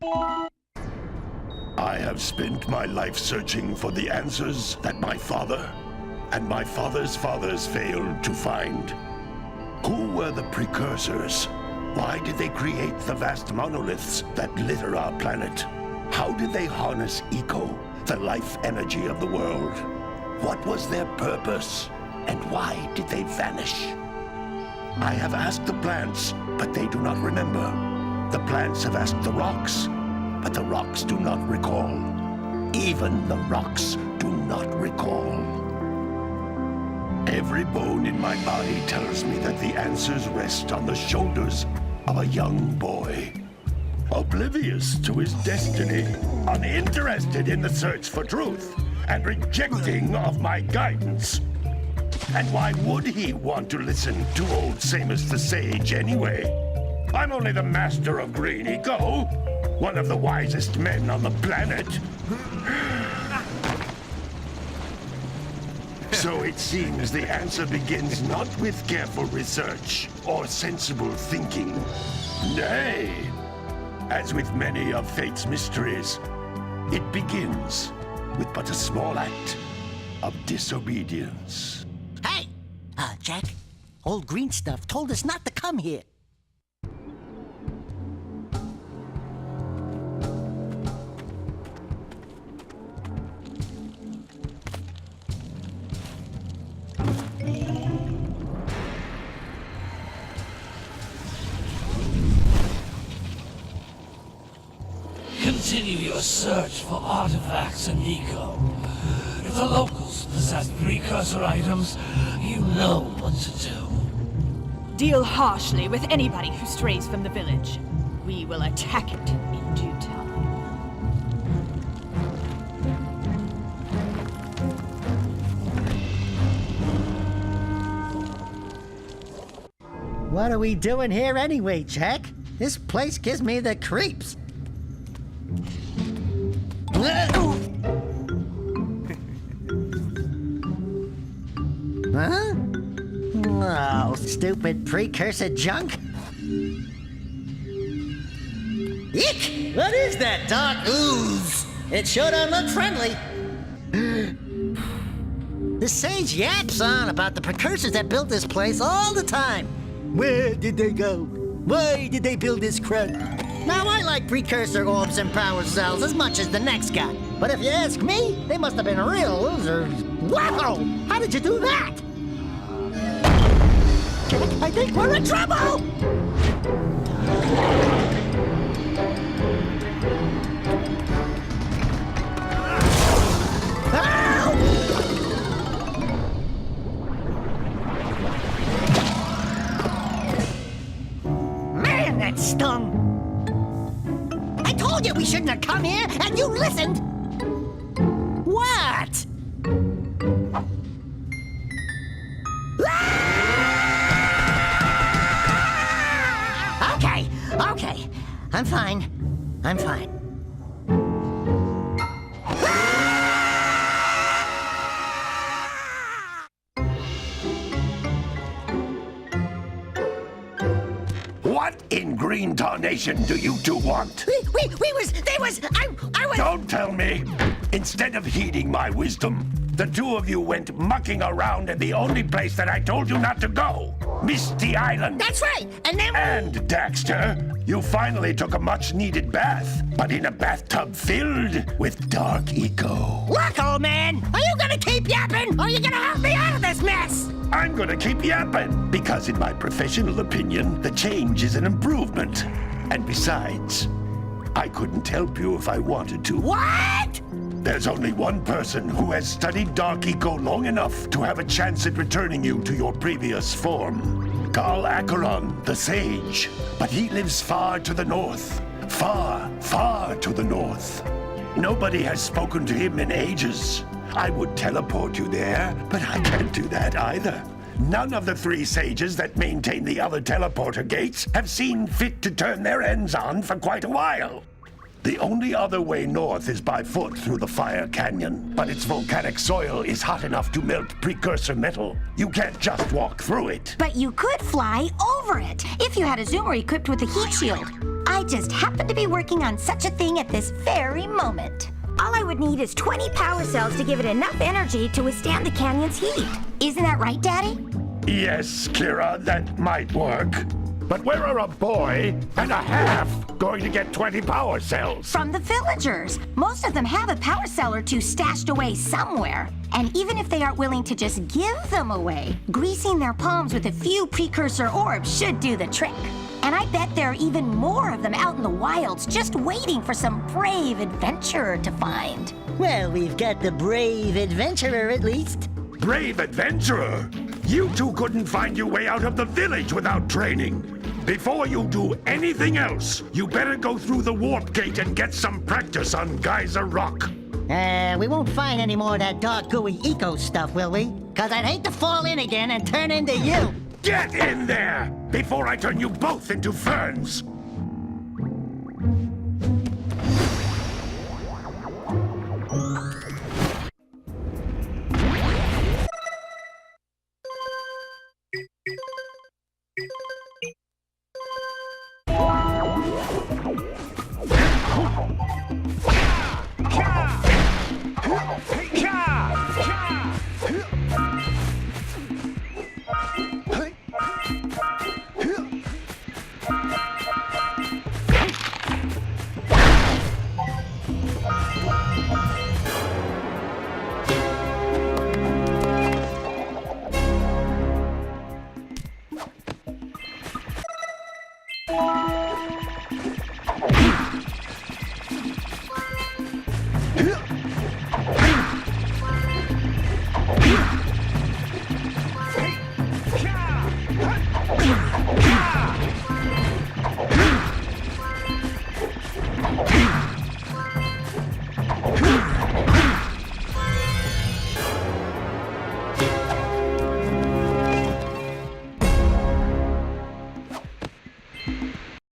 I have spent my life searching for the answers that my father and my father's fathers failed to find. Who were the precursors? Why did they create the vast monoliths that litter our planet? How did they harness eco, the life energy of the world? What was their purpose? And why did they vanish? I have asked the plants, but they do not remember. The plants have asked the rocks, but the rocks do not recall. Even the rocks do not recall. Every bone in my body tells me that the answers rest on the shoulders of a young boy. Oblivious to his destiny, uninterested in the search for truth, and rejecting of my guidance. And why would he want to listen to old Samus the Sage anyway? I'm only the master of Green Eco, one of the wisest men on the planet. So it seems the answer begins not with careful research or sensible thinking. Nay, as with many of fate's mysteries, it begins with but a small act of disobedience. Hey! Jack, old green stuff told us not to come here. Continue your search for artifacts and eco. If the locals possess precursor items, you know what to do. Deal harshly with anybody who strays from the village. We will attack it in due time. What are we doing here anyway, Jack? This place gives me the creeps. Huh? Oh, stupid precursor junk. Eek! What is that dark ooze? It sure don't look friendly. The sage yaps on about the precursors that built this place all the time. Where did they go? Why did they build this crud? Now, I like precursor orbs and power cells as much as the next guy. But if you ask me, they must have been real losers. Wow! How did you do that? I think we're in trouble! Man, that stung! I told you we shouldn't have come here, and you listened! What? Okay. I'm fine. What in green tarnation do you two want? I was... Don't tell me! Instead of heeding my wisdom, the two of you went mucking around in the only place that I told you not to go. Misty Island. That's right, and then... And, Daxter, you finally took a much-needed bath, but in a bathtub filled with dark eco. Look, old man, are you gonna keep yapping, or are you gonna help me out of this mess? I'm gonna keep yapping, because in my professional opinion, the change is an improvement. And besides, I couldn't help you if I wanted to. What? There's only one person who has studied Dark Eco long enough to have a chance at returning you to your previous form. Carl Acheron, the Sage. But he lives far to the north. Far, far to the north. Nobody has spoken to him in ages. I would teleport you there, but I can't do that either. None of the three sages that maintain the other teleporter gates have seen fit to turn their ends on for quite a while. The only other way north is by foot through the Fire Canyon, but its volcanic soil is hot enough to melt precursor metal. You can't just walk through it. But you could fly over it, if you had a zoomer equipped with a heat shield. I I just happen to be working on such a thing at this very moment. All I would need is 20 power cells to give it enough energy to withstand the canyon's heat. Isn't that right, Daddy? Yes, Kira, that might work. But where are a boy and a half going to get 20 power cells? From the villagers. Most of them have a power cell or two stashed away somewhere. And even if they aren't willing to just give them away, greasing their palms with a few precursor orbs should do the trick. And I bet there are even more of them out in the wilds just waiting for some brave adventurer to find. Well, we've got the brave adventurer at least. Brave adventurer? You two couldn't find your way out of the village without training. Before you do anything else, you better go through the warp gate and get some practice on Geyser Rock. We won't find any more of that dark gooey eco stuff, will we? 'Cause I'd hate to fall in again and turn into you. Get in there before I turn you both into ferns.